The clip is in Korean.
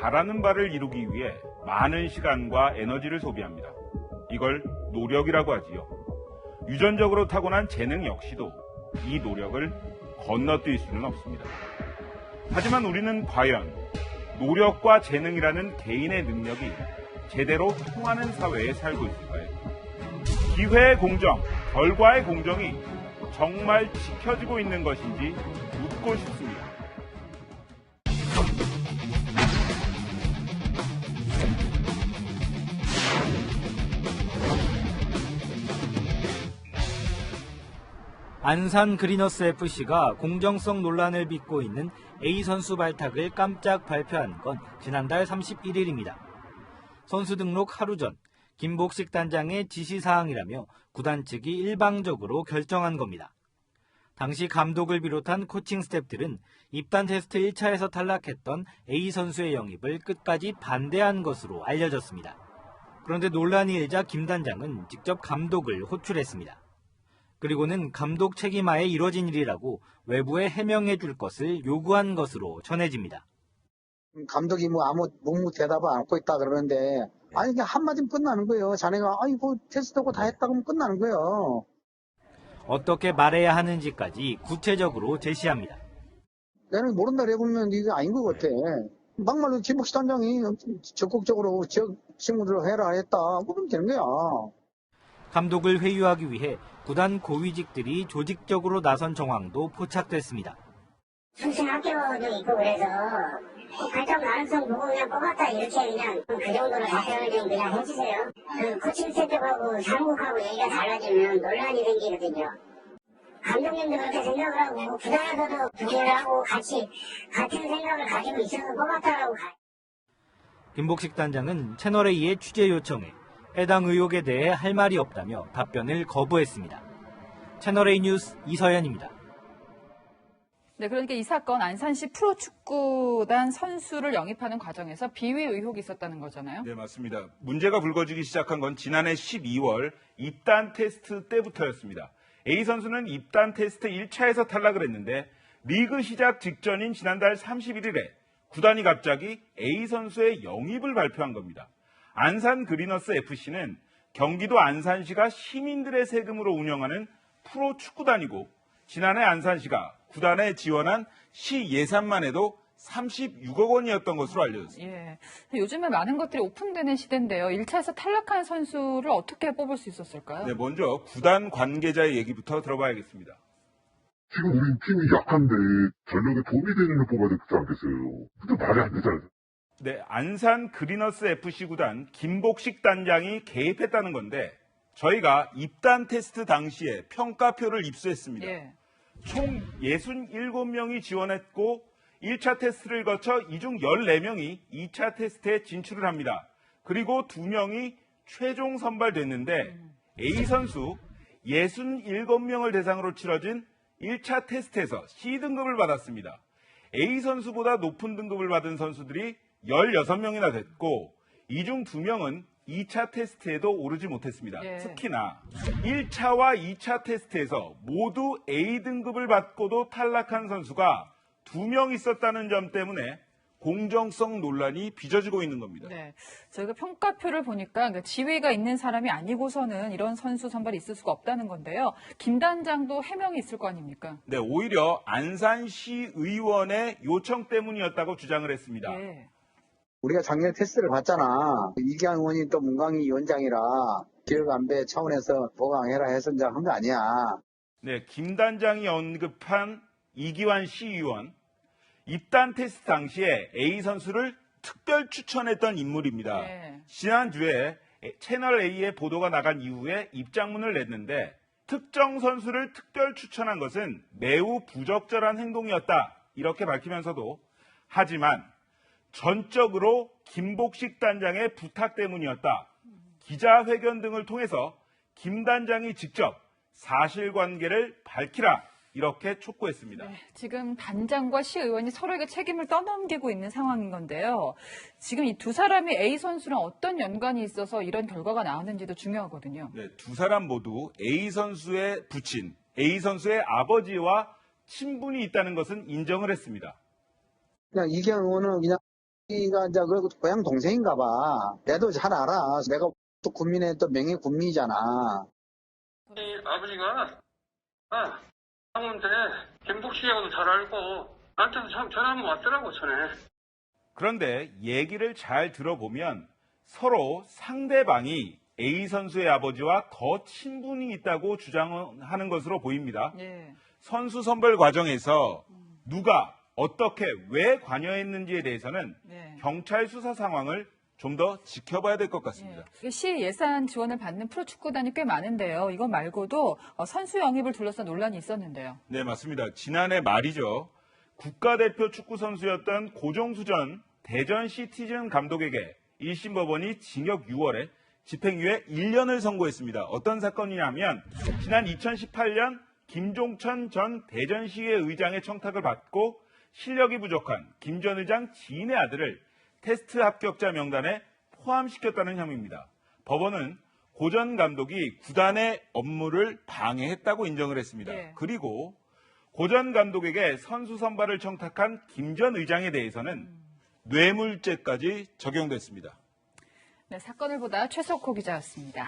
바라는 바를 이루기 위해 많은 시간과 에너지를 소비합니다. 이걸 노력이라고 하지요. 유전적으로 타고난 재능 역시도 이 노력을 건너뛸 수는 없습니다. 하지만 우리는 과연 노력과 재능이라는 개인의 능력이 제대로 통하는 사회에 살고 있을까요? 기회의 공정, 결과의 공정이 정말 지켜지고 있는 것인지 묻고 싶습니다. 안산 그리너스 FC가 공정성 논란을 빚고 있는 A 선수 발탁을 깜짝 발표한 건 지난달 31일입니다. 선수 등록 하루 전 김복식 단장의 지시사항이라며 구단 측이 일방적으로 결정한 겁니다. 당시 감독을 비롯한 코칭 스태프들은 입단 테스트 1차에서 탈락했던 A 선수의 영입을 끝까지 반대한 것으로 알려졌습니다. 그런데 논란이 일자 김 단장은 직접 감독을 호출했습니다. 그리고는 감독 책임하에 이뤄진 일이라고 외부에 해명해 줄 것을 요구한 것으로 전해집니다. 감독이 아무 대답을 안 하고 있다 그러는데 아니 그냥 한마디면 끝나는 거예요. 자네가 아이고 테스트하고 다 했다 그러면 끝나는 거예요. 어떻게 말해야 하는지까지 구체적으로 제시합니다. 내가 모른다 해보면 이게 아닌 것 같아. 막말로 김복식 단장이 적극적으로 지역 친구들 해라 했다. 그러면 되는 거야. 감독을 회유하기 위해 구단 고위직들이 조직적으로 나선 정황도 포착됐습니다. 출신 학교도 있고 그래서 발탁 가능성 보고 그냥 뽑았다 이렇게 그냥 그 정도로 답변을 좀 그냥 해주세요. 그 코칭 스태프하고 사무국하고 얘기가 달라지면 논란이 생기거든요. 감독님도 그렇게 생각을 하고 구단에서도 부기를 하고 같은 생각을 가지고 있어서 뽑았다라고. 김복식 단장은 채널A의 취재 요청에 해당 의혹에 대해 할 말이 없다며 답변을 거부했습니다. 채널A 뉴스 이서연입니다. 네, 그러니까 이 사건 안산시 프로축구단 선수를 영입하는 과정에서 비위 의혹이 있었다는 거잖아요. 네, 맞습니다. 문제가 불거지기 시작한 건 지난해 12월 입단 테스트 때부터였습니다. A 선수는 입단 테스트 1차에서 탈락을 했는데 리그 시작 직전인 지난달 31일에 구단이 갑자기 A 선수의 영입을 발표한 겁니다. 안산 그리너스 FC는 경기도 안산시가 시민들의 세금으로 운영하는 프로축구단이고 지난해 안산시가 구단에 지원한 시 예산만 해도 36억 원이었던 것으로 알려졌습니다. 예, 요즘에 많은 것들이 오픈되는 시대인데요. 1차에서 탈락한 선수를 어떻게 뽑을 수 있었을까요? 네, 먼저 구단 관계자의 얘기부터 들어봐야겠습니다. 지금 우리 팀이 약한데 전력에 도움이 되는 걸 뽑아야 되지 않겠어요? 근데 말이 안 되잖아요. 네, 안산 그리너스 FC 구단 김복식 단장이 개입했다는 건데 저희가 입단 테스트 당시에 평가표를 입수했습니다. 예. 총 67명이 지원했고 1차 테스트를 거쳐 이 중 14명이 2차 테스트에 진출을 합니다. 그리고 2명이 최종 선발됐는데 A 선수 67명을 대상으로 치러진 1차 테스트에서 C등급을 받았습니다. A 선수보다 높은 등급을 받은 선수들이 16명이나 됐고 이 중 2명은 2차 테스트에도 오르지 못했습니다. 예. 특히나 1차와 2차 테스트에서 모두 A등급을 받고도 탈락한 선수가 2명 있었다는 점 때문에 공정성 논란이 빚어지고 있는 겁니다. 네, 저희가 평가표를 보니까 지위가 있는 사람이 아니고서는 이런 선수 선발이 있을 수가 없다는 건데요. 김 단장도 해명이 있을 거 아닙니까? 네, 오히려 안산시 의원의 요청 때문이었다고 주장을 했습니다. 예. 우리가 작년에 테스트를 봤잖아. 이기환 의원이 또 문광희 위원장이라 기획안배 차원에서 보강해라 해서 이제 한 거 아니야. 네, 김 단장이 언급한 이기환 시의원, 입단 테스트 당시에 A 선수를 특별 추천했던 인물입니다. 네. 지난주에 채널A의 보도가 나간 이후에 입장문을 냈는데 특정 선수를 특별 추천한 것은 매우 부적절한 행동이었다. 이렇게 밝히면서도 하지만 전적으로 김복식 단장의 부탁 때문이었다. 기자회견 등을 통해서 김 단장이 직접 사실관계를 밝히라. 이렇게 촉구했습니다. 네, 지금 단장과 시의원이 서로에게 책임을 떠넘기고 있는 상황인 건데요. 지금 이 두 사람이 A 선수랑 어떤 연관이 있어서 이런 결과가 나왔는지도 중요하거든요. 네, 두 사람 모두 A 선수의 부친, A 선수의 아버지와 친분이 있다는 것은 인정을 했습니다. 그냥 이기환 의원은 그냥 이가 이제 그 고향 동생인가 봐. 내도 잘 알아. 내가 또 국민의 또 명예 국민이잖아. 아버지가 상무인데 김복 씨하고도 잘 알고 나한테도 참 전화 한번 왔더라고 전에. 그런데 얘기를 잘 들어보면 서로 상대방이 A 선수의 아버지와 더 친분이 있다고 주장하는 것으로 보입니다. 예. 선수 선발 과정에서 누가 어떻게 왜 관여했는지에 대해서는 네. 경찰 수사 상황을 좀 더 지켜봐야 될 것 같습니다. 예. 시 예산 지원을 받는 프로축구단이 꽤 많은데요. 이거 말고도 선수 영입을 둘러싼 논란이 있었는데요. 네, 맞습니다. 지난해 말이죠. 국가대표 축구 선수였던 고종수 전 대전 시티즌 감독에게 1심 법원이 징역 6월에 집행유예 1년을 선고했습니다. 어떤 사건이냐면 지난 2018년 김종천 전 대전시의회 의장의 청탁을 받고 실력이 부족한 김 전 의장 지인의 아들을 테스트 합격자 명단에 포함시켰다는 혐의입니다. 법원은 고 전 감독이 구단의 업무를 방해했다고 인정을 했습니다. 네. 그리고 고 전 감독에게 선수 선발을 청탁한 김 전 의장에 대해서는 뇌물죄까지 적용됐습니다. 네, 사건을 보다 최석호 기자였습니다.